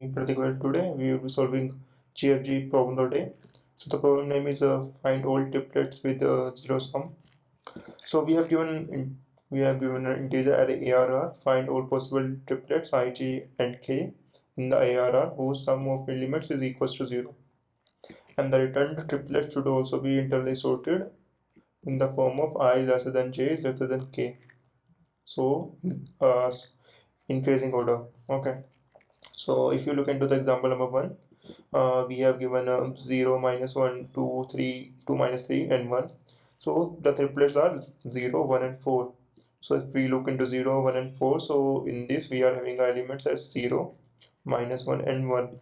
In particular, today we will be solving GFG problem of the day. So the problem name is find all triplets with zero sum. So we have given an integer array ARR. Find all possible triplets ij and k in the ARR whose sum of elements is equals to 0. And the returned triplet should also be internally sorted in the form of I lesser than j is lesser than k. So increasing order. Okay. So if you look into the example number 1, we have given 0, minus 1, 2, 3, 2 minus 3 and 1. So the triplets are 0, 1 and 4. So if we look into 0, 1 and 4, so in this we are having elements as 0, minus 1 and 1.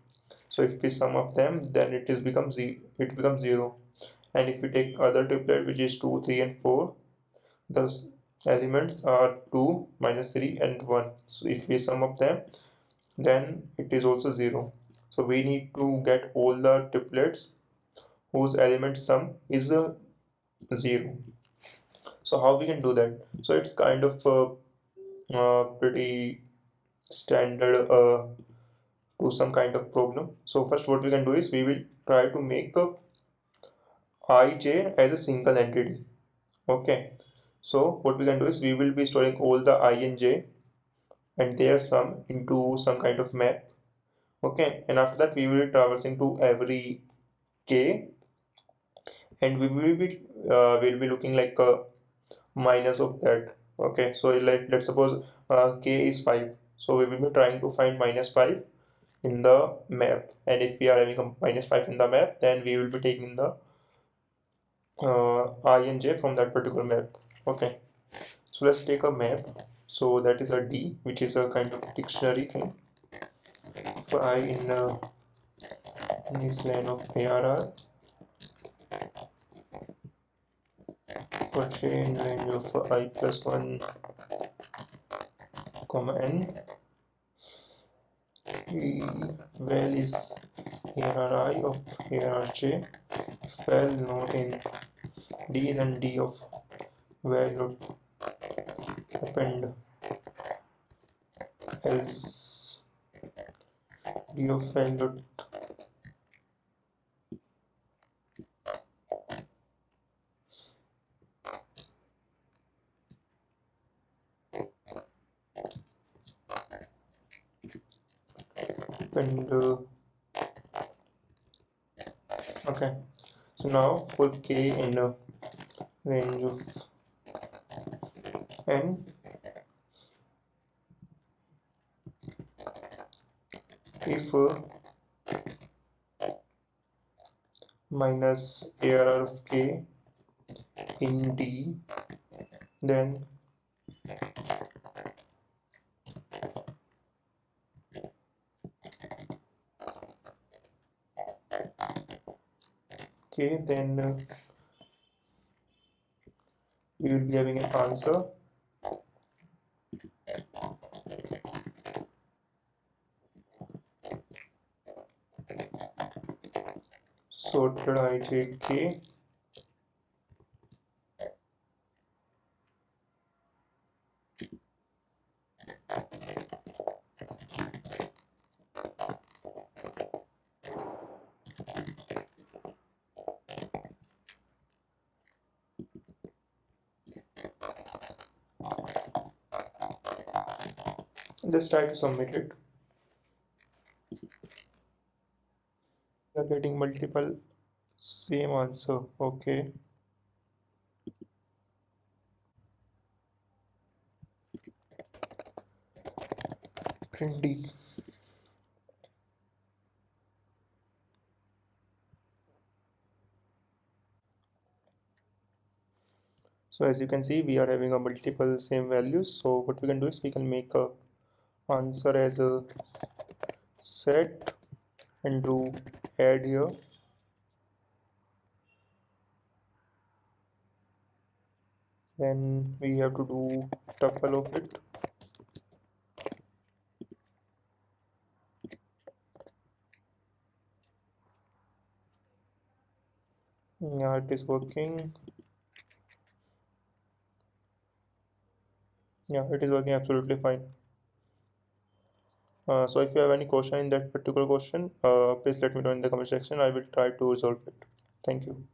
So if we sum up them, then it becomes 0. And if we take other triplet which is 2, 3 and 4, the elements are 2, minus 3 and 1. So if we sum up them, then it is also 0. So we need to get all the triplets whose element sum is 0. So how we can do that? So it's kind of pretty standard to some kind of problem. So first what we can do is we will try to make ij as a single entity. Okay, so what we can do is we will be storing all the I and j and their sum into some kind of map. Okay, and after that we will be traversing to every k, and we will be looking like a minus of that. Okay, so let's suppose k is 5, so we will be trying to find minus 5 in the map, and if we are having a minus 5 in the map, then we will be taking the I and j from that particular map. Okay, so let's take a map. So that is a D, which is a kind of dictionary thing for I in this line of ARR, for j in range of I plus 1 comma n. Val is ARR I of ARR j. If val not in D, then D of val would append else D of val would append okay. So now for k in a range of n, if minus ARR of k in D, then we will be having an answer. Sorted ijk. Just try to submit it. You are getting multiple same answer. Okay. Print D. So as you can see, we are having a multiple same values. So what we can do is we can make a answer as a set and do add here. Then we have to do tuple of it. Yeah, it is working. Yeah, it is working absolutely fine. So if you have any question in that particular question, please let me know in the comment section. I will try to resolve it. Thank you.